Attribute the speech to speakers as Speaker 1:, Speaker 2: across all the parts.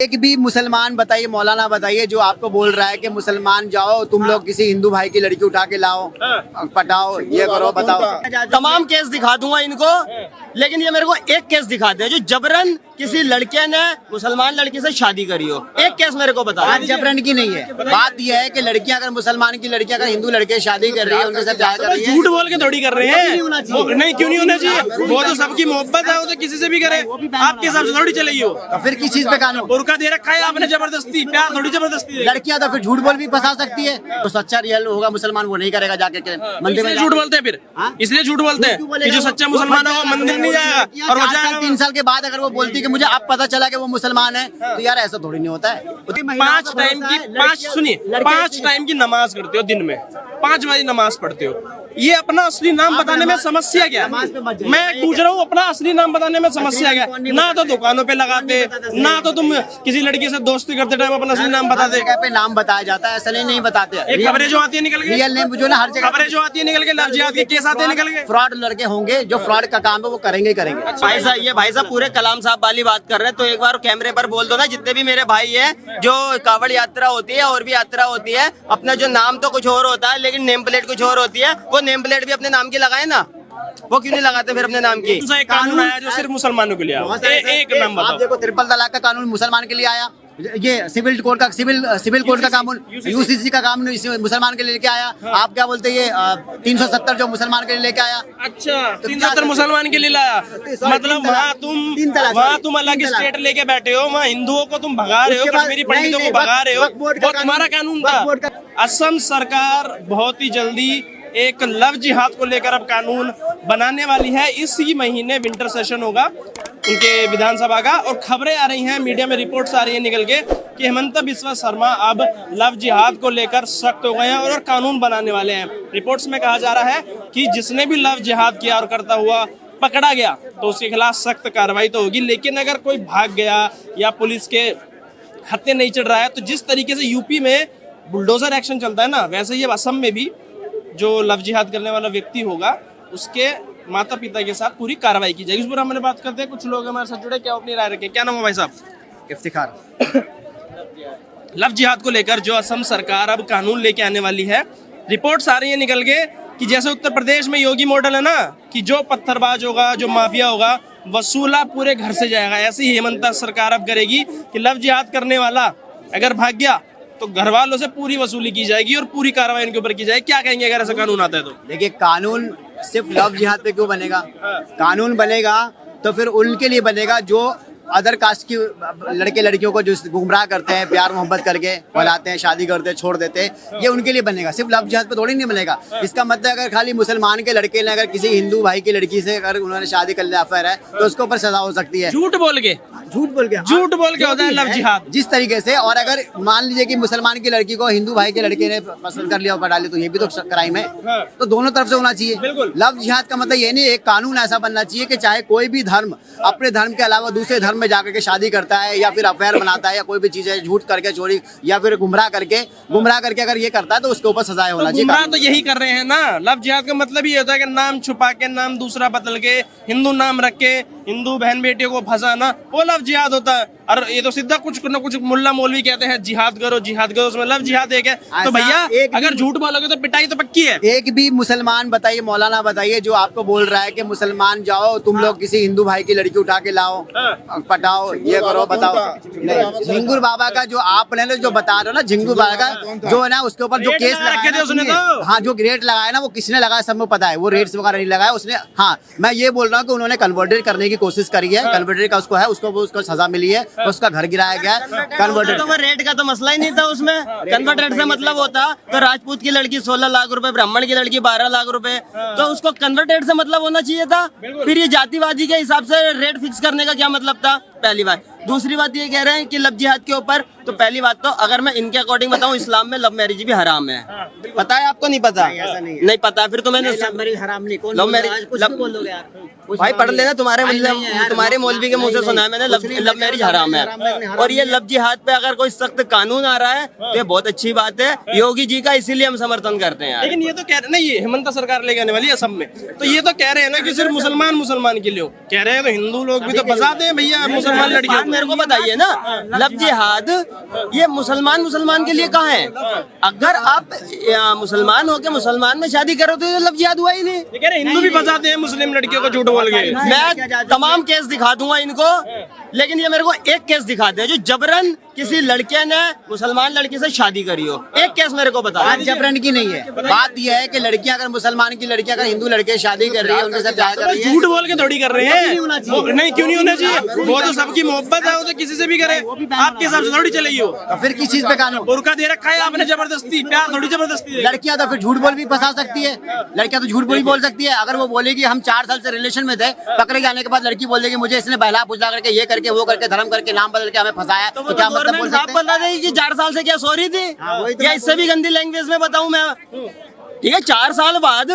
Speaker 1: एक भी मुसलमान बताइए, मौलाना बताइए जो आपको बोल रहा है कि मुसलमान जाओ तुम लोग किसी हिंदू भाई की लड़की उठा के लाओ, पटाओ, ये करो, बताओ।
Speaker 2: तमाम केस दिखा दूंगा इनको, लेकिन ये मेरे को एक केस दिखाते हैं जो जबरन किसी लड़के ने मुसलमान लड़की से शादी करी हो। एक केस मेरे को बता।
Speaker 1: बात जबरन की नहीं है, बात यह है कि लड़कियां अगर मुसलमान की लड़कियां अगर हिंदू लड़के शादी कर रही है, उनके साथ प्यार कर रही है,
Speaker 3: झूठ बोल के थोड़ी कर रहे हैं। नहीं, क्यों नहीं होना चाहिए? वो तो सबकी मोहब्बत है, वो तो किसी से भी करे। आपके हिसाब से थोड़ी चलेगी हो।
Speaker 1: तो फिर किस चीज पे कानून?
Speaker 3: बुर्का दे रखा है आपने जबरदस्ती, प्यार थोड़ी जबरदस्ती।
Speaker 1: लड़कियां तो फिर झूठ बोल भी फंसा सकती है। तो सच्चा रियल होगा मुसलमान, वो नहीं करेगा जाके के मंदिर में।
Speaker 3: झूठ बोलते हैं फिर, इसलिए झूठ बोलते हैं कि जो सच्चा मुसलमान है वो मंदिर नहीं जाएगा और वो जाएगा।
Speaker 1: 3 साल के बाद अगर वो बोलती कि मुझे अब पता चला कि वो मुसलमान है, तो यार ऐसा थोड़ी नहीं होता है।
Speaker 3: 5 टाइम की नमाज करते हो दिन में, 5 बारी नमाज पढ़ते हो। ये अपना असली नाम बताने में समस्या क्या है? मैं पूछ रहा हूँ, अपना असली नाम बताने में समस्या क्या है? ना तो दुकानों पे लगाते, ना तो तुम किसी लड़की से दोस्ती करते टाइम अपना असली नाम बताते।
Speaker 1: पे नाम बताया जाता है, ऐसा नहीं बताते।
Speaker 3: खबरें जो आती है निकल के,
Speaker 1: रियल नेम जो ना हर जगह
Speaker 3: खबरें जो आती है निकल के, लव जिहाद के केस आते हैं निकल के।
Speaker 1: फ्रॉड लड़के होंगे जो फ्रॉड का काम है वो करेंगे ही करेंगे।
Speaker 2: भाई साहब, ये भाई साहब पूरे कलाम साहब वाली बात कर रहे हैं, तो एक बार कैमरे पर बोल दो ना, जितने भी मेरे भाई है जो कावड़ यात्रा होती है और भी यात्रा होती है, अपना जो नाम तो कुछ और होता है लेकिन नेम प्लेट कुछ और होती है, वो नेम प्लेट भी अपने नाम की लगाए ना। वो क्यों नहीं लगाते फिर अपने नाम की?
Speaker 3: एक कानून आया जो सिर्फ मुसलमानों के लिए आया। एक नाम बताओ।
Speaker 1: आप देखो, ट्रिपल तलाक का कानून मुसलमान के लिए आया, ये सिविल कोड का सिविल कोड का कानून, यूसीसी का कानून मुसलमान के लिए लेके आया। आप क्या बोलते हैं, ये 370 जो मुसलमान के लिए लेके आया।
Speaker 3: अच्छा, 370 मुसलमान के लिए लाया, मतलब वहाँ तुम अलग स्टेट लेके बैठे हो, वहाँ हिंदुओं को तुम भगा रहे हो, कश्मीरी पंडितों को भगा रहे हो, वो तुम्हारा कानून था। असम सरकार बहुत ही जल्दी एक लव जिहाद को लेकर अब कानून बनाने वाली है। इसी महीने विंटर सेशन होगा उनके विधानसभा का, और खबरें आ रही हैं, मीडिया में रिपोर्ट्स आ रही हैं निकल के कि हेमंत बिस्वा शर्मा अब लव जिहाद को लेकर सख्त हो गए हैं और कानून बनाने वाले हैं। रिपोर्ट्स में कहा जा रहा है कि जिसने भी लव जिहाद किया और करता हुआ पकड़ा गया तो उसके खिलाफ सख्त कार्रवाई तो होगी, लेकिन अगर कोई भाग गया या पुलिस के हत्थे नहीं चढ़ रहा है, तो जिस तरीके से यूपी में बुलडोजर एक्शन चलता है ना, वैसे ही अब असम में भी जो लव जिहाद करने वाला व्यक्ति होगा उसके माता पिता के साथ पूरी कार्रवाई की जाएगी। इस पर हमने बात करते हैं, कुछ लोग हमारे साथ जुड़े, क्या अपनी राय रखें। क्या नाम है भाई साहब?
Speaker 1: इफ्तिखार।
Speaker 3: लव जिहाद को लेकर जो असम सरकार अब कानून लेके आने वाली है, रिपोर्ट्स आ रही है निकल के कि जैसे उत्तर प्रदेश में योगी मॉडल है ना, कि जो पत्थरबाज होगा, जो माफिया होगा, वसूला पूरे घर से जाएगा, ऐसे ही हेमंत सरकार अब करेगी कि लव जिहाद करने वाला अगर भाग गया तो घर वालों से पूरी वसूली की जाएगी और पूरी कार्रवाई इनके ऊपर की जाएगी। क्या कहेंगे अगर ऐसा कानून आता है तो?
Speaker 1: देखिए, कानून सिर्फ लव जिहाद पे क्यों बनेगा? कानून बनेगा तो फिर उनके लिए बनेगा जो अदर कास्ट की लड़के लड़कियों को जो गुमराह करते हैं, प्यार मोहब्बत करके बुलाते हैं, शादी करते हैं, छोड़ देते हैं, ये उनके लिए बनेगा। सिर्फ लव जिहाद पे थोड़ी नहीं बनेगा। इसका मतलब अगर खाली मुसलमान के लड़के ने अगर किसी हिंदू भाई की लड़की से अगर उन्होंने शादी कर लिया, अफेयर है, तो उसके ऊपर सजा हो सकती है।
Speaker 3: झूठ बोल के होता है लव जिहाद
Speaker 1: जिस तरीके से। और अगर मान लीजिए कि मुसलमान की लड़की को हिंदू भाई के लड़के ने पसंद कर लिया और पटा लिया, तो ये भी तो क्राइम है। तो दोनों तरफ से होना चाहिए। लव जिहाद का मतलब ये नहीं, एक कानून ऐसा बनना चाहिए कि चाहे कोई भी धर्म अपने धर्म के अलावा दूसरे धर्म में जाकर के शादी करता है या फिर अफेयर बनाता है या कोई भी चीज है, झूठ करके, चोरी या फिर गुमराह करके अगर ये करता है तो उसके ऊपर सजाएं होना चाहिए।
Speaker 3: गुमराह तो यही कर रहे हैं ना। लव जिहाद का मतलब ये होता है कि नाम छुपा के, नाम दूसरा बदल के, हिंदू नाम रख के हिंदू बहन बेटियों को फंसाना, वो लव जिहाद होता है। और ये तो सीधा कुछ न कुछ मुल्ला मौलवी कहते हैं जिहाद करो, उसमें लव जिहाद एक है। तो भैया अगर झूठ बोलोगे तो पिटाई तो पक्की है।
Speaker 1: एक भी मुसलमान बताइए, मौलाना बताइए जो आपको बोल रहा है कि मुसलमान जाओ तुम लोग किसी हिंदू भाई की लड़की उठा के लाओ, पटाओ, ये करो, बताओ। झिंगुर बाबा का जो आपने जो बता रहे हो ना, झिंगुर बाबा का जो है ना, उसके ऊपर जो केस लगाया, हाँ, जो रेट लगाया ना, वो किसने लगाया सब में पता है। वो रेट्स वगैरह नहीं लगाया उसने। हाँ, मैं ये बोल रहा हूँ कि उन्होंने कन्वर्टेड करने की कोशिश करी है, कन्वर्टेड का उसको है, उसको सजा मिली है, उसका घर गिराया गया। कन्वर्टेड
Speaker 2: तो रेट का तो मसला ही नहीं था उसमें। कन्वर्टेड से मतलब होता तो राजपूत की लड़की 16 लाख रुपए, ब्राह्मण की लड़की 12 लाख रुपए, तो उसको कन्वर्टेड से मतलब होना चाहिए था। फिर ये जातिवादी के हिसाब से रेट फिक्स करने का क्या मतलब था? पहली बात। दूसरी बात ये कह रहे हैं कि लव जिहाद के ऊपर, तो पहली बात तो अगर मैं इनके अकॉर्डिंग बताऊं, इस्लाम में लव मैरिज भी हराम है। पता है आपको? नहीं पता? नहीं पता। फिर तो मैंने
Speaker 1: लव मैरिज हराम नहीं,
Speaker 2: लव मैरिज भाई पढ़ लेना, तुम्हारे मौलवी के मुंह से सुना है मैंने, लव मैरिज हराम है। और ये लव जिहाद पे अगर कोई सख्त कानून आ रहा है तो ये बहुत अच्छी बात है योगी जी का, इसीलिए हम समर्थन करते हैं।
Speaker 3: लेकिन ये तो कह रहे नहीं, ये हेमंत सरकार लेके आने वाली है असम में, तो ये तो कह रहे हैं ना कि सिर्फ मुसलमान के लिए हो। कह रहे हैं तो हिंदू लोग भी तो फंसा दे भैया। मुसलमान लड़कियों को।
Speaker 2: मेरे को बताइए ना, लव जिहाद ये मुसलमान के लिए कहाँ है? अगर आप मुसलमान हो के मुसलमान में शादी करो तो ये लव जिहाद हुआ ही नहीं।
Speaker 3: ये कह रहे हिंदू भी फंसाते हैं मुस्लिम लड़कियों को झूठ बोल के।
Speaker 2: मैं तमाम केस दिखा दूंगा इनको, लेकिन ये मेरे को एक केस दिखाते हैं जो जबरन किसी लड़के ने मुसलमान लड़की से शादी करी हो। एक केस मेरे को बता।
Speaker 1: बात जबरन की नहीं है, बात यह है कि लड़कियां अगर मुसलमान की लड़कियां अगर हिंदू लड़के से शादी कर रही है, उनके साथ प्यार कर रही है,
Speaker 3: झूठ बोल के थोड़ी कर रहे हैं। नहीं, क्यों नहीं होना चाहिए? वो तो सबकी मोहब्बत है, वो तो किसी से भी करे। आपके हिसाब से थोड़ी चलेगी वो।
Speaker 1: तो फिर किस चीज पे कानून?
Speaker 3: बुर्का दे रखा है आपने जबरदस्ती, प्यार थोड़ी जबरदस्ती है।
Speaker 1: लड़कियां तो फिर झूठ बोल भी फंसा सकती है, लड़कियां तो झूठ बोल भी बोल सकती है। अगर वो बोलेगी हम 4 साल से रिलेशन में थे, पकड़े जाने के बाद लड़की बोल देगी मुझे इसने बहला फुसला करके ये करके वो करके धर्म करके नाम बदल के हमें फंसाया, तो क्या मतलब बोल सकते हैं?
Speaker 2: बता देगी कि 4 साल से क्या सॉरी थी,
Speaker 1: वही तो
Speaker 2: या इससे भी गंदी लैंग्वेज में बताऊं मैं? ठीक है, 4 साल बाद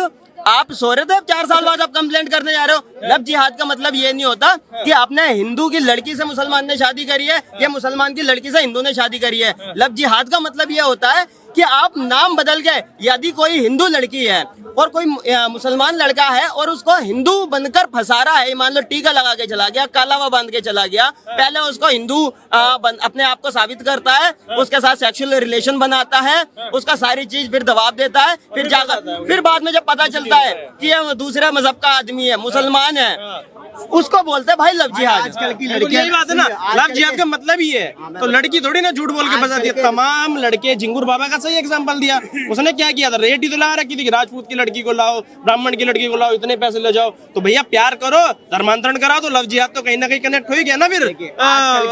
Speaker 2: आप सो रहे थे, 4 साल बाद आप कंप्लेंट करने जा रहे हो। लव जिहाद का मतलब ये नहीं होता कि आपने हिंदू की लड़की से मुसलमान ने शादी करी है या मुसलमान की लड़की से हिंदू ने शादी करी है। लव जिहाद का मतलब ये होता है कि आप नाम बदल के, यदि कोई हिंदू लड़की है और कोई मुसलमान लड़का है और उसको हिंदू बनकर फंसा रहा है, मान लो टीका लगा के चला गया, कालावा बांध के चला गया, पहले उसको हिंदू अपने आप को साबित करता है, उसके साथ सेक्सुअल रिलेशन बनाता है, उसका सारी चीज फिर दबाव देता है, फिर जाकर फिर बाद में जब पता चलता है कि ये दूसरा मजहब का आदमी है, मुसलमान है, उसको बोलते हैं भाई लव जिहाद।
Speaker 1: आजकल की
Speaker 3: तो
Speaker 1: लड़कियां
Speaker 3: यही बात है ना, लव जिहाद का मतलब ही है। तो लड़की थोड़ी ना झूठ बोल के फंसाती है। तमाम लड़के, झिंगुर बाबा का सही एग्जांपल दिया। उसने क्या किया था, रेट ही तो लगा रखी थी कि राजपूत की लड़की को लाओ, ब्राह्मण की लड़की को लाओ, इतने पैसे ले जाओ। तो भैया प्यार करो, धर्मांतरण कराओ, तो लव जिहाद तो कहीं ना कहीं कनेक्ट हो ही गया ना फिर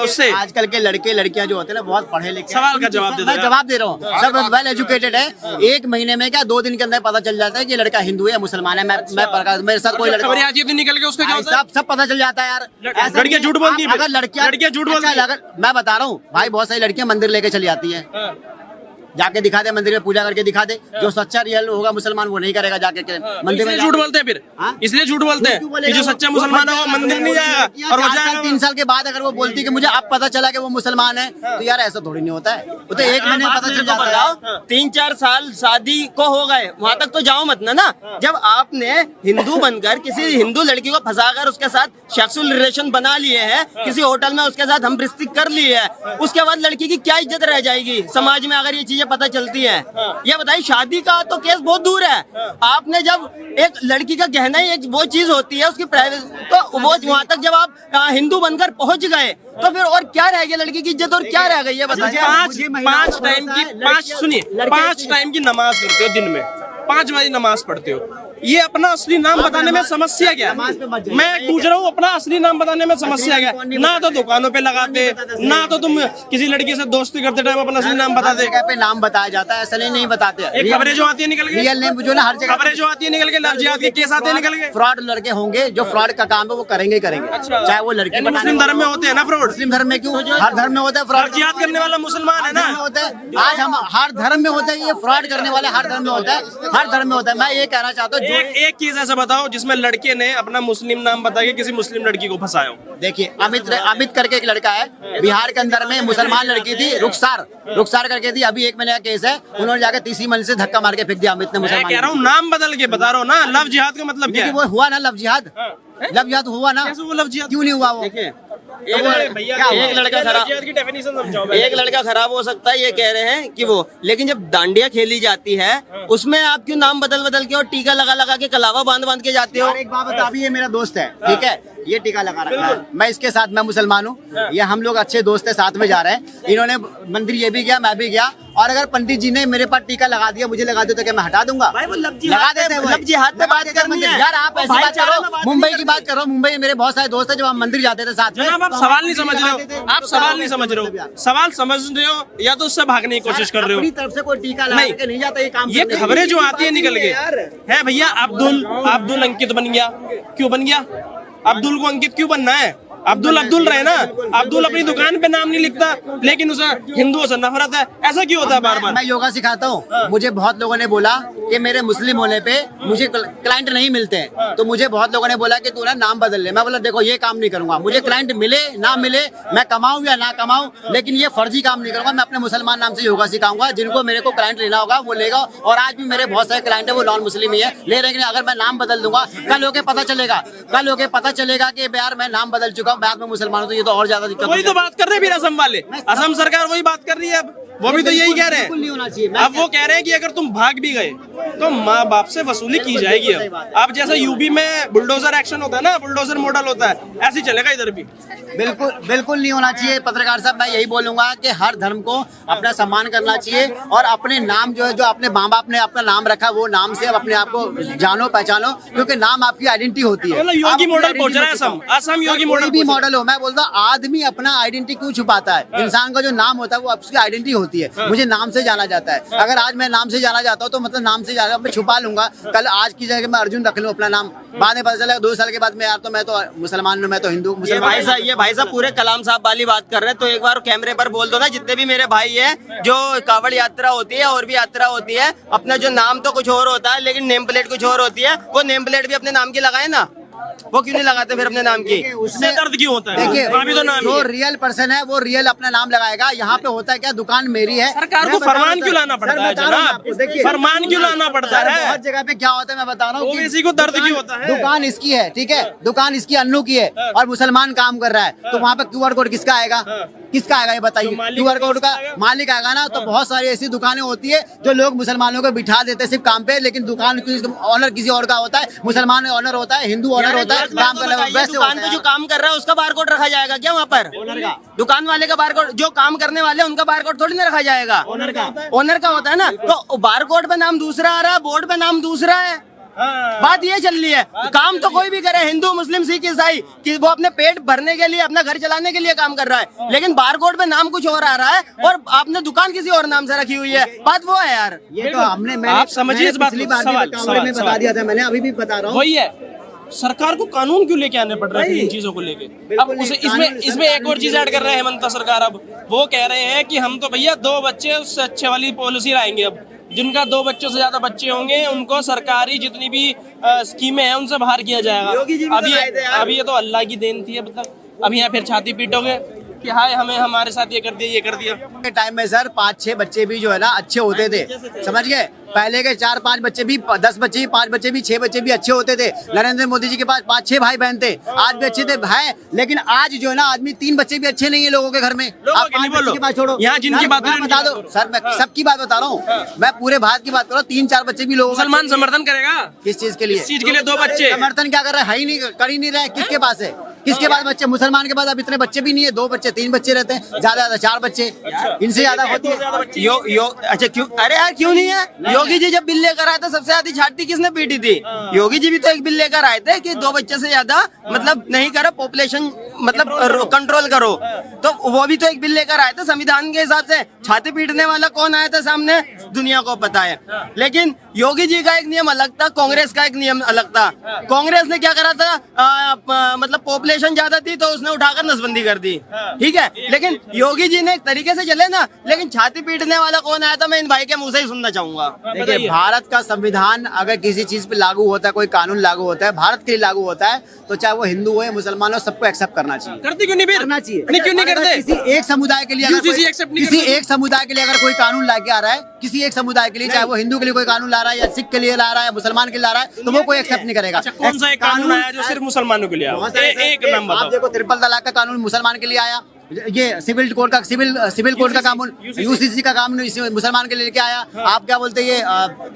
Speaker 3: उससे।
Speaker 1: आजकल के लड़के लड़कियां जो होते हैं ना बहुत पढ़े लिखे।
Speaker 3: सवाल का जवाब दे दो।
Speaker 1: मैं जवाब दे रहा हूँ, सब वेल एजुकेटेड है। 1 महीने में क्या 2 दिन के अंदर पता चल जाता है कि लड़का हिंदू है या मुसलमान है। मेरे साथ कोई लड़का
Speaker 3: खबरें आज ही निकल के उसको क्या होता है?
Speaker 1: सब पता चल जाता है यार। ऐसा
Speaker 3: लड़कियां झूठ बोलती हैं।
Speaker 1: अगर लड़कियां
Speaker 3: झूठ बोलती हैं।
Speaker 1: अगर मैं बता रहा हूँ भाई, बहुत सारी लड़कियां मंदिर लेके चली जाती है, जाके दिखा दे, मंदिर में पूजा करके दिखा दे। जो सच्चा रियल होगा मुसलमान वो नहीं करेगा जाके के मंदिर में।
Speaker 3: झूठ बोलते हैं फिर, इसलिए झूठ बोलते हैं कि जो सच्चा मुसलमान है वो मंदिर नहीं जाएगा और वो जाएगा।
Speaker 1: 3 साल के बाद अगर वो बोलती है कि मुझे अब पता चला कि वो मुसलमान है, तो यार ऐसा थोड़ी नहीं होता है। वो तो 1 महीने में पता चल जाता है।
Speaker 2: 3-4 साल शादी को हो गए, वहाँ तक तो जाओ मत ना। जब आपने हिंदू बनकर किसी हिंदू लड़की को फंसाकर उसके साथ सेक्सुअल रिलेशन बना लिए हैं, किसी होटल में उसके साथ हम रिश्ते कर लिए है, उसके बाद लड़की की क्या इज्जत रह जाएगी समाज में अगर ये चीजें पता चलती है? ये बताइए, शादी का तो केस बहुत दूर है। आपने जब एक लड़की का गहना ही एक वो चीज होती है उसकी प्राइवेसी, तो वो वहाँ तक जब आप हिंदू बनकर पहुंच गए तो फिर और क्या रह गया लड़की की इज्जत, और क्या रह गई ये बताइए।
Speaker 3: 5 टाइम की नमाज करते हो दिन में, 5 बारी नमाज पढ़ते हो, ये अपना असली नाम बताने में समस्या क्या है? मैं पूछ रहा हूँ, अपना असली नाम बताने में समस्या क्या है? ना तो दुकानों पे लगाते, ना तो तुम किसी लड़की से दोस्ती करते टाइम अपना असली नाम बताते।
Speaker 1: जगह पे नाम बताया जाता है, ऐसा नहीं बताते।
Speaker 3: एक खबरें जो आती है निकल के,
Speaker 1: रियल नेम जो ना हर जगह
Speaker 3: खबरें जो आती है निकल के, लव जिहाद के केस आते हैं निकल के।
Speaker 1: फ्रॉड लड़के होंगे जो फ्रॉड का काम है वो करेंगे चाहे वो लड़की
Speaker 3: यानी मुस्लिम धर्म में होते हैं ना फ्रॉड?
Speaker 1: मुस्लिम धर्म में क्यों, हर धर्म में होता है फ्रॉड।
Speaker 3: जिहाद करने वाला मुसलमान है ना,
Speaker 1: होता है। आज हम हर धर्म में होता है, ये फ्रॉड करने वाले हर धर्म में होता है, हर धर्म में होता है। मैं ये कहना चाहता हूँ,
Speaker 3: एक चीज ऐसा बताओ जिसमें लड़के ने अपना मुस्लिम नाम बता के किसी मुस्लिम लड़की को फंसाया हो।
Speaker 1: देखिए अमित करके एक लड़का है बिहार के अंदर में, मुसलमान लड़की थी, रुखसार करके थी। अभी 1 महीने का केस है, उन्होंने जाकर तीसरी मंजिल से धक्का मार के फेंक दिया अमित ने।
Speaker 3: मैं कह
Speaker 1: मुसलमान
Speaker 3: रहा हूँ नाम बदल के बता रहा हूँ ना, लव जिहाद का मतलब क्या है?
Speaker 1: वो हुआ ना लव जिहाद, लव जिहाद हुआ ना,
Speaker 3: कैसे वो लव जिहाद?
Speaker 1: क्यों नहीं हुआ वो?
Speaker 2: एक लड़का खराब,
Speaker 3: की डेफिनेशन समझाओ।
Speaker 2: एक लड़का खराब हो सकता है ये कह रहे हैं कि वो, लेकिन जब डांडिया खेली जाती है उसमें आप क्यों नाम बदल के और टीका लगा के कलावा बांध के जाते हो?
Speaker 1: एक बात बता, अभी ये मेरा दोस्त है, ठीक है, ये टीका लगा रखा है, मैं इसके साथ, मैं मुसलमान हूँ, ये हम लोग अच्छे दोस्त है, साथ में जा रहे हैं। इन्होंने मंदिर ये भी गया, मैं भी गया, और अगर पंडित जी ने मेरे पास टीका लगा दिया, मुझे लगा दिया, तो क्या मैं हटा दूंगा? लगा देते हैं।
Speaker 2: लव जिहाद पे बात करनी है
Speaker 1: यार, आप ऐसी बात करो, मुंबई की बात करो। मुंबई में मेरे बहुत सारे दोस्त है, जब हम मंदिर जाते थे साथ में।
Speaker 3: जनाब आप सवाल नहीं समझ रहे हो, आप सवाल नहीं समझ रहे हो। सवाल समझ रहे हो या तो उससे भागने की कोशिश कर रहे हो।
Speaker 1: अपनी तरफ से कोई टीका लगा के नहीं जाता ये काम।
Speaker 3: ये खबरें जो आती है निकल के है भैया, अब्दुल अंकित बन गया, क्यों बन गया? अब्दुल को अंकित क्यों बनना है? अब्दुल रहे ना, अब्दुल अपनी दुकान पे नाम नहीं लिखता, लेकिन उसे हिंदुओं से नफरत है, ऐसा क्यों होता है बार बार?
Speaker 1: मैं योगा सिखाता हूँ, मुझे बहुत लोगों ने बोला कि मेरे मुस्लिम होने पे मुझे क्लाइंट नहीं मिलते हैं, तो मुझे बहुत लोगों ने बोला कि तू ना नाम बदल ले। मैं बोला देखो ये काम नहीं करूंगा, मुझे क्लाइंट मिले ना मिले, मैं कमाऊं या ना कमाऊं, लेकिन ये फर्जी काम नहीं करूंगा। मैं अपने मुसलमान नाम से योगा सिखाऊंगा, जिनको मेरे को क्लाइंट लेना होगा वो लेगा। और आज भी मेरे बहुत सारे क्लाइंट है वो नॉन मुस्लिम ही है, ले रहे हैं। अगर मैं नाम बदल दूंगा, कल होके पता चलेगा कि यार मैं नाम बदल चुका होगा, बैक में मुसलमान हो, तो ये तो और ज्यादा दिक्कत
Speaker 3: वही तो बात कर रहे हैं फिर असम वाले, असम सरकार वही बात कर रही है अब, वो भी तो यही कह रहे
Speaker 1: बिल्कुल नहीं होना चाहिए।
Speaker 3: हैं। अब वो कह रहे हैं कि अगर तुम भाग भी गए तो माँ बाप से वसूली की जाएगी। अब जैसा यूपी में बुलडोजर एक्शन होता है ना, बुलडोजर मॉडल होता है, ऐसे ही चलेगा इधर भी।
Speaker 1: बिल्कुल बिल्कुल नहीं होना चाहिए। पत्रकार साहब, मैं यही बोलूंगा कि हर धर्म को अपना सम्मान करना चाहिए और अपने नाम जो है, जो अपने माँ बाप ने अपना नाम रखा, वो नाम से अब अपने आप को जानो पहचानो, क्योंकि नाम आपकी आइडेंटिटी होती है।
Speaker 3: मतलब योगी मॉडल पहुंच रहा है असम, असम योगी मॉडल
Speaker 1: भी मॉडल हो, मैं बोलता हूँ आदमी अपना आइडेंटिटी क्यों छुपाता है? इंसान का जो नाम होता है वो उसकी आइडेंटिटी होती है। मुझे नाम से जाना जाता है, अगर आज मैं नाम से जाना जाता हूँ तो मतलब नाम से जाना, मैं छुपा लूंगा, कल आज की जगह मैं अर्जुन रख लूँ अपना नाम, बाद में पता चलेगा 2 साल के बाद में यार तो मैं तो मुसलमान हूँ, मैं तो हिंदू मुसलमान।
Speaker 2: ये भाई साहब पूरे कलाम साहब वाली बात कर रहे हैं, तो एक बार कैमरे पर बोल दो ना, जितने भी मेरे भाई हैं, जो कावड़ यात्रा होती है और भी यात्रा होती है, अपना जो नाम तो कुछ और होता है लेकिन नेम प्लेट कुछ और होती है, वो नेम प्लेट भी अपने नाम की लगाए ना, वो क्यों नहीं लगाते फिर अपने नाम की?
Speaker 3: उससे दर्द क्यों होता है?
Speaker 1: देखिए,
Speaker 3: अभी तो नाम ही
Speaker 1: जो
Speaker 3: है।
Speaker 1: रियल पर्सन है वो रियल अपना नाम लगाएगा। यहाँ पे होता है क्या, दुकान मेरी है,
Speaker 3: सरकार को फरमान क्यों लाना पड़ता है जनाब? फरमान क्यों लाना पड़ता है?
Speaker 1: बहुत जगह पे क्या होता है मैं बता रहा हूँ,
Speaker 3: ओवैसी को दर्द क्यों होता है?
Speaker 1: दुकान इसकी है, ठीक है, दुकान इसकी अन्नू की है और मुसलमान काम कर रहा है, तो वहाँ पे QR कोड किसका आएगा? किसका आएगा ये बताइए? QR कोड का मालिक आएगा ना। तो बहुत सारी ऐसी दुकानें होती है जो लोग मुसलमानों को बिठा देते हैं सिर्फ काम पे, लेकिन दुकान ऑनर किसी और का होता है, मुसलमान ऑनर होता है, हिंदू ऑनर होता है, काम करने में वैसे
Speaker 2: दुकान पे जो काम कर रहा है उसका बारकोड रखा जाएगा क्या वहाँ पर? दुकान वाले का बारकोड, जो काम करने वाले उनका बारकोड थोड़ी ना रखा जाएगा, ओनर का होता है ना। तो बारकोड पे नाम दूसरा आ रहा है, बोर्ड पे नाम दूसरा है, बात ये चल रही है। काम तो कोई भी करे, हिंदू मुस्लिम सिख ईसाई, कि वो अपने पेट भरने के लिए, अपना घर चलाने के लिए काम कर रहा है, लेकिन बारकोड पे नाम कुछ और आ रहा है और आपने दुकान किसी और नाम से रखी हुई है। बात वो है यार,
Speaker 1: ये तो हमने
Speaker 3: आप समझिए इस बात को।
Speaker 1: में बता दिया था मैंने, अभी भी बता रहा हूँ।
Speaker 3: वही है, सरकार को कानून क्यों लेके आने पड़ रहे हैं इन चीजों को लेके? अब उसे इसमें एक और चीज ऐड कर रहे हैं हेमंत सरकार। अब वो कह रहे हैं कि हम तो भैया 2 बच्चे उससे अच्छे वाली पॉलिसी लाएंगे। अब जिनका 2 बच्चों से ज्यादा बच्चे होंगे उनको सरकारी जितनी भी स्कीमें हैं उनसे बाहर किया जाएगा। अभी ये तो अल्लाह की देन थी। अब तक अब यहाँ फिर छाती पीटोगे कि हाय हमें हमारे साथ ये कर दिया, ये कर दिया।
Speaker 1: के टाइम में सर 5-6 बच्चे भी जो है ना अच्छे होते थे, समझ गए? पहले के 4-5 बच्चे भी, 10 बच्चे भी, 5 बच्चे भी, 6 बच्चे भी अच्छे होते थे। नरेंद्र मोदी जी के पास 5-6 भाई बहन थे, आज भी अच्छे थे भाई। लेकिन आज जो है ना आदमी 3 बच्चे भी अच्छे नहीं है लोगों के घर में। आप 5 बच्चे की बात छोड़ो,
Speaker 3: यहाँ जिनकी बात
Speaker 1: बता दो सर, मैं सबकी बात बता रहा हूँ, मैं पूरे भारत की बात कर रहा हूँ। 3-4 बच्चे भी लोगों
Speaker 3: मुसलमान समर्थन करेगा
Speaker 1: किस चीज के लिए?
Speaker 3: इस चीज के लिए 2 बच्चे
Speaker 1: समर्थन क्या कर रहा है ही नहीं, कर ही नहीं रहा है। किसके पास है? किसके पास बच्चे? मुसलमान के पास अब इतने बच्चे भी नहीं है, 2 बच्चे 3 बच्चे रहते हैं, ज्यादा 4 बच्चे, इनसे ज्यादा होती है।
Speaker 2: अच्छा क्यों? अरे यार क्यों नहीं है? योगी जी जब बिल लेकर आए थे सबसे ज्यादा छाती किसने पीटी थी? योगी जी भी तो एक बिल लेकर आए थे कि 2 बच्चे से ज्यादा मतलब नहीं करो, पॉपुलेशन मतलब कंट्रोल करो, तो वो भी तो एक बिल लेकर आए थे संविधान के हिसाब से। छाती पीटने वाला कौन आया था सामने? दुनिया को पता है। लेकिन योगी जी का एक नियम अलग था, कांग्रेस का एक नियम अलग था। कांग्रेस ने क्या करा था, मतलब पॉपुलेशन ज्यादा थी तो उसने उठाकर नसबंदी कर दी, ठीक है। लेकिन योगी जी ने एक तरीके से चले ना, लेकिन छाती पीटने वाला कौन आया था, मैं इन भाई के मुंह से ही सुनना चाहूंगा।
Speaker 1: देखिए, भारत का संविधान अगर किसी चीज पे लागू होता है, कोई कानून लागू होता है, भारत के लिए लागू होता है, तो चाहे वो हिंदू हो या मुसलमान हो, सबको एक्सेप्ट करना चाहिए।
Speaker 3: करते क्यों नहीं फिर?
Speaker 1: करना चाहिए।
Speaker 3: नहीं क्यों नहीं करते?
Speaker 1: किसी एक समुदाय के लिए अगर किसी एक समुदाय के लिए अगर कोई कानून लाके आ रहा है, किसी एक समुदाय के लिए, चाहे वो हिंदू के लिए कोई कानून ला रहा है या सिख के लिए ला रहा है या मुसलमान के लिए ला रहा है, तो वो कोई एक्सेप्ट नहीं करेगा।
Speaker 3: अच्छा, कौन सा एक कानून आया जो सिर्फ मुसलमानों के लिए आया? एक नाम
Speaker 1: आप
Speaker 3: बताओ।
Speaker 1: देखो, ट्रिपल तलाक का कानून मुसलमान के लिए आया, ये सिविल कोड का सिविल कोड का कानून UCC का कानून मुसलमान के लिए लेके आया। आप क्या बोलते हैं, ये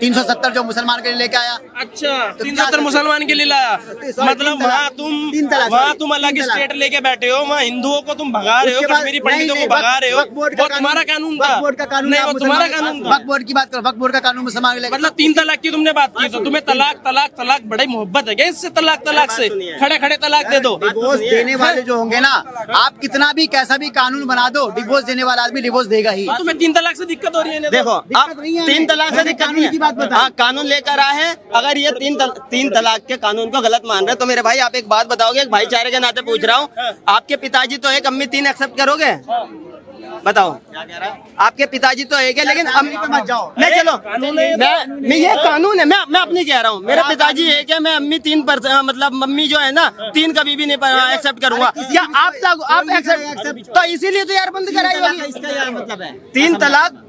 Speaker 1: 370 जो मुसलमान के लिए लेके आया।
Speaker 3: अच्छा, 370 मुसलमान के लिए लाया, मतलब वहाँ तुम अलग स्टेट लेके बैठे हो, वहाँ हिंदुओं को तुम भगा रहे हो, कश्मीरी पंडितों को भगा रहे हो, वो तुम्हारा कानून था।
Speaker 1: बोर्ड का कानून
Speaker 3: नहीं, वो तुम्हारा कानून था।
Speaker 1: वक्फ बोर्ड की बात करो, वक्फ बोर्ड का कानून मुसलमान के लिए।
Speaker 3: मतलब 3 तलाक की तुमने बात की, तो तुम्हें तलाक तलाक तलाक बड़ी मोहब्बत है क्या इससे? तलाक से खड़े खड़े तलाक दे दो।
Speaker 1: डिवोर्स देने वाले जो होंगे ना, आप कितना भी कैसा भी कानून बना दो, डिवोर्स देने वाला आदमी डिवोर्स देगा ही।
Speaker 3: तुम्हें 3 तलाक से दिक्कत हो रही है?
Speaker 2: देखो, आप 3 तलाक से दिक्कत नहीं है, हाँ कानून लेकर आए हैं। अगर ये 3 तलाक के कानून को गलत मान रहे हैं तो मेरे भाई आप एक बात बताओगे, एक भाईचारे के नाते पूछ रहा हूँ, आपके पिताजी तो एक, अम्मी 3 एक्सेप्ट करोगे? बताओ, आपके पिताजी तो एक है, लेकिन अम्मी पे मत जाओ। मैं चलो, मैं ये कानून है, मैं अपनी कह रहा हूँ, मेरे पिताजी एक है, मैं अम्मी 3%, मतलब मम्मी जो है ना 3 कभी भी नहीं एक्सेप्ट करूंगा। क्या आप एक्सेप्ट? तो इसीलिए तो यार बंद कराई होगी।
Speaker 1: इसका यार मतलब है
Speaker 2: 3 तलाक,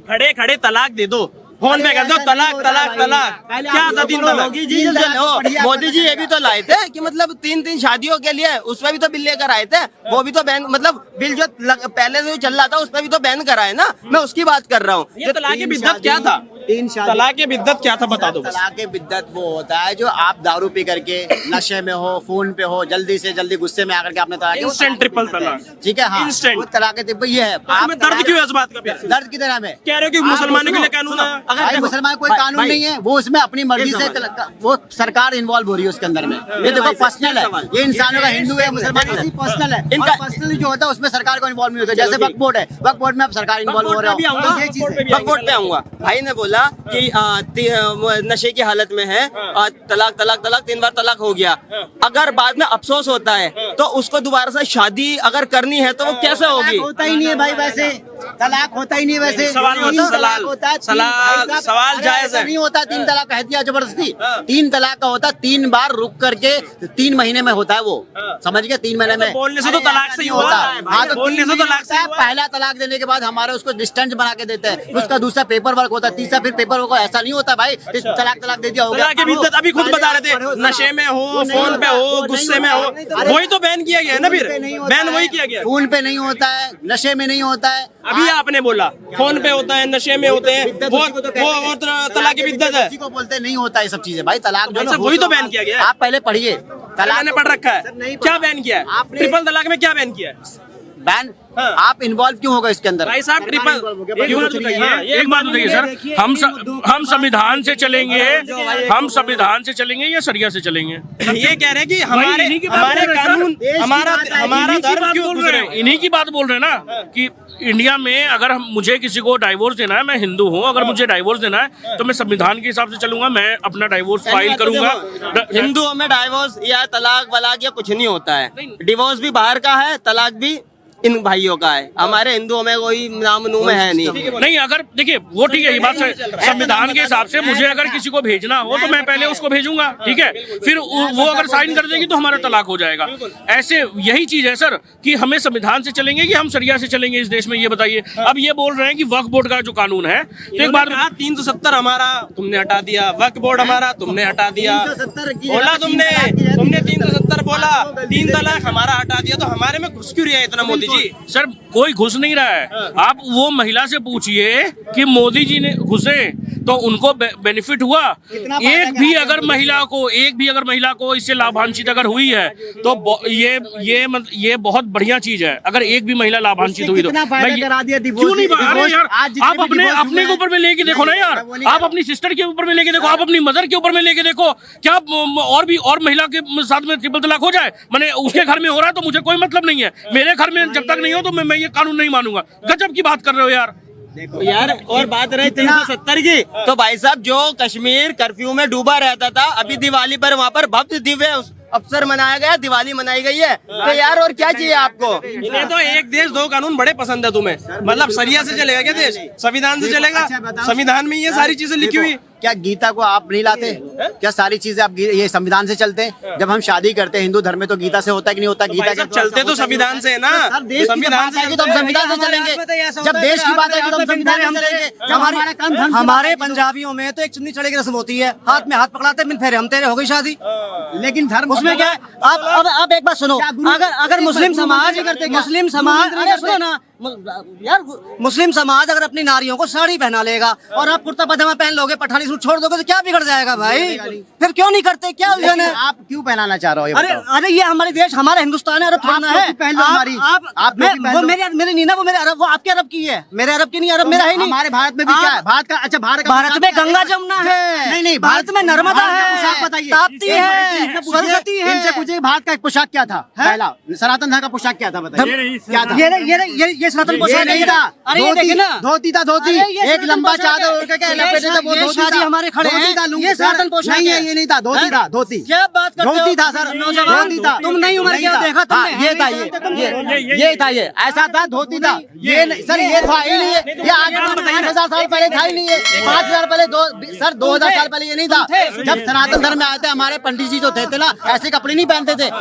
Speaker 3: खड़े खड़े तलाक दे दो, फोन पे कर दो तलाक तलाक तलाक, क्या था 3 तलाक?
Speaker 2: मोदी जी मोदी जी ये भी तो लाए थे कि मतलब 3 शादियों के लिए उसमें भी तो बिल लेकर आए थे, वो भी तो बैन मतलब बिल जो पहले से जो चल रहा था उसमें भी तो बैन कराए ना, मैं उसकी बात कर रहा हूँ।
Speaker 3: ये तलाक की बिद्दत क्या था?
Speaker 1: 3 शादी,
Speaker 3: तलाक की बिद्दत क्या था बता दो बस।
Speaker 1: तलाक की बिद्दत वो होता है जो आप दारू पी करके नशे में हो, फोन पे हो, जल्दी से जल्दी गुस्से में आकर के आपने तलाक,
Speaker 3: इंस्टेंट ट्रिपल तलाक,
Speaker 1: ठीक है, हाँ
Speaker 3: Instant।
Speaker 1: वो तलाक ये है।
Speaker 3: तुम्हें दर्द क्यों है इस बात का? फिर
Speaker 1: दर्द की तरह में
Speaker 3: कह रहे हो कि मुसलमानों के लिए कानून है।
Speaker 1: भाई मुसलमान कोई कानून नहीं है, वो उसमें अपनी मर्जी से वो सरकार इन्वॉल्व हो रही है उसके अंदर में। ये देखो पर्सनल है, ये इंसानों का, हिंदू है मुसलमान है, पर्सनल है। इनका पर्सनल जो होता है उसमें सरकार को इन्वॉल्व नहीं होता। जैसे वक्फ बोर्ड है, वक्फ बोर्ड में अब सरकार इन्वॉल्व हो रहा है।
Speaker 2: वक्फ बोर्ड पे आऊंगा। भाई ने बोला कि नशे की हालत में है, तलाक तलाक तलाक 3 बार तलाक हो गया, अगर बाद में अफसोस होता है तो उसको दोबारा से शादी अगर करनी है तो वो कैसे होगी?
Speaker 1: होता ही नहीं है भाई, वैसे तलाक होता ही नहीं है वैसे।
Speaker 3: सवाल जायज है,
Speaker 1: नहीं होता 3 तलाक कह दिया जबरदस्ती। 3 तलाक का होता 3 बार रुक करके 3 महीने में होता है वो, समझ गए? 3 महीने में
Speaker 3: बोलने से तो तलाक से ही होता है।
Speaker 1: हाँ तो
Speaker 3: बोलने से तो तलाक से
Speaker 1: पहला तलाक देने के बाद हमारे उसको डिस्टेंस बना के देते हैं, उसका दूसरा पेपर वर्क होता है, तीसरा फिर पेपर वर्क। ऐसा नहीं होता भाई तलाक दे दिया हो गया।
Speaker 3: तलाक की बिद्दत अभी खुद बता रहे थे, नशे में हो, फोन पे हो, गुस्से में हो, वही तो बैन किया गया है ना। फिर बैन वही किया गया,
Speaker 1: फोन पे नहीं होता है, नशे में नहीं होता है।
Speaker 3: अभी आपने बोला फोन पे होता है, नशे में होते हैं, वो तलाक की बिद्दत है।
Speaker 1: किसी को बोलते नहीं होता है सब चीजें भाई। तलाक जो
Speaker 3: भाई साहब, वही तो बैन किया गया है।
Speaker 1: आप पहले पढ़िए,
Speaker 3: तलाक ने पढ़ रखा है, क्या बैन किया है? ट्रिपल तलाक में क्या बैन किया है?
Speaker 1: बैन आप इन्वॉल्व क्यों होगा इसके अंदर?
Speaker 3: भाई साहब ट्रिपल
Speaker 4: एक बात बताइए सर, हम संविधान से चलेंगे, हम संविधान से चलेंगे या शरिया से चलेंगे?
Speaker 3: ये कह रहे हैं कि हमारे कानून, हमारा धर्म क्यों
Speaker 4: बोल रहे हैं? इन्हीं की बात बोल रहे हैं ना कि इंडिया में अगर मुझे किसी को डाइवोर्स देना है, मैं हिंदू हूँ, अगर मुझे डाइवोर्स देना है तो मैं संविधान के हिसाब से चलूंगा, मैं अपना डाइवोर्स फाइल करूंगा।
Speaker 2: हिंदुओं में डाइवोर्स या तलाक वलाक या कुछ नहीं होता है। डिवोर्स भी बाहर का है, तलाक भी इन भाइयों का है। हमारे हिंदुओं में कोई नाम नूम है नहीं।
Speaker 4: अगर देखिए वो ठीक है, ये बात संविधान के हिसाब से मुझे अगर किसी को भेजना हो तो मैं पहले उसको भेजूंगा, ठीक है, फिर वो अगर साइन कर देगी तो हमारा तलाक हो जाएगा। ऐसे यही चीज है सर कि हमें संविधान से चलेंगे कि हम शरिया से चलेंगे इस देश में, ये बताइए। अब ये बोल रहे हैं कि वक्फ बोर्ड का जो कानून है, तो एक बार
Speaker 3: 370 हमारा तुमने हटा दिया, वक्फ बोर्ड हमारा तुमने हटा दिया, बोला तुमने 370 बोला, 3 तलाक हमारा हटा दिया, तो हमारे में घुस क्यों रहा है इतना मोदी जी?
Speaker 4: सर कोई घुस नहीं रहा है। आप वो महिला से पूछिए कि मोदी जी ने घुसे तो उनको बेनिफिट हुआ? एक भी अगर महिला को इससे लाभान्वित अगर हुई है तो ये बहुत बढ़िया चीज है। अगर एक भी महिला लाभान्वित हुई तो क्यों नहीं? अरे यार आप अपने के ऊपर में लेके देखो ना यार, आप अपनी सिस्टर के ऊपर में लेके देखो, आप अपनी मदर के ऊपर में लेके देखो, क्या और महिला के साथ में ट्रिपल तलाक हो जाए? मैंने उसके घर में हो रहा है तो मुझे कोई मतलब नहीं है, मेरे घर में जब तक नहीं हो तो मैं ये कानून नहीं मानूंगा। गजब की बात कर रहे हो यार।
Speaker 2: देखो यार, और बात रही 370 की, तो भाई साहब जो कश्मीर कर्फ्यू में डूबा रहता था, अभी दिवाली पर वहाँ पर भव्य दिव्य अवसर मनाया गया, दिवाली मनाई गई है। तो यार और क्या चाहिए आपको?
Speaker 3: इन्हें तो एक देश दो कानून बड़े पसंद है तुम्हें, मतलब शरिया से चलेगा क्या देश? संविधान से चलेगा? संविधान में ये सारी चीजें लिखी हुई।
Speaker 1: क्या गीता को आप नहीं लाते? क्या सारी चीजें आप ये संविधान से चलते हैं? जब हम शादी करते हैं हिंदू धर्म में तो गीता से होता है कि नहीं होता? गीता के
Speaker 3: चलते तो संविधान से है ना।
Speaker 1: संविधान से तो हम संविधान से चलेंगे। जब देश की बात है तो हम संविधान से चलेंगे।
Speaker 5: हमारे पंजाबियों में तो एक चुन्नी चढ़े की रस्म होती है, हाथ में हाथ पकड़ाते हैं, फिर हम तेरे हो गई शादी।
Speaker 1: लेकिन धर्म
Speaker 5: उसमें क्या है? अब एक बात सुनो, अगर मुस्लिम समाज अरे सुनो ना यार, मुस्लिम समाज अगर अपनी नारियों को साड़ी पहना लेगा और आप कुर्ता पजामा पहन लोगे, पठानी सूट छोड़ दोगे तो क्या बिगड़ जाएगा भाई? फिर क्यों नहीं करते? क्या उलझन है?
Speaker 1: आप क्यों पहनाना चाह रहे हो?
Speaker 5: अरे ये हमारे देश, हमारा हिंदुस्तान है, अरब थोड़ा है। मेरी नीना वो मेरे अरब, वो आपके अरब की है, मेरे अरब की नहीं, अरब मेरा है नहीं।
Speaker 1: हमारे भारत में भी क्या है? भारत का अच्छा,
Speaker 5: भारत में गंगा जमुना है, नहीं भारत में नर्मदा है, ताप्ती है, सरस्वती है।
Speaker 1: इनसे पूछिए भारत का एक पोशाक क्या था? पहला सनातन धर्म का पोशाक क्या था? बताइए क्या था?
Speaker 5: ये सनातन पोशाक
Speaker 1: नहीं था।
Speaker 5: अरे ये देखिए ना,
Speaker 1: धोती था, धोती। एक लंबा चादर ओढ़ के लपेटे थे, वो धोती था।
Speaker 5: हमारे खड़े हैं, ये सनातन पोशाक
Speaker 1: नहीं है, ये नहीं था, धोती था, धोती।
Speaker 5: क्या बात करते हो?
Speaker 1: धोती था सर, धोती था।
Speaker 5: तुम नहीं उम्र के देखा तुमने?
Speaker 1: ये था, ये था, ये ऐसा था, धोती था। ये सर ये था ही नहीं है, ये आगे 5000 साल पहले था ही नहीं है। 5000 पहले सर 2000 साल पहले ये नहीं था। जब सनातन धर्म में आए थे हमारे पंडित जी जो थे ना, ऐसे कपड़े नहीं पहनते थे।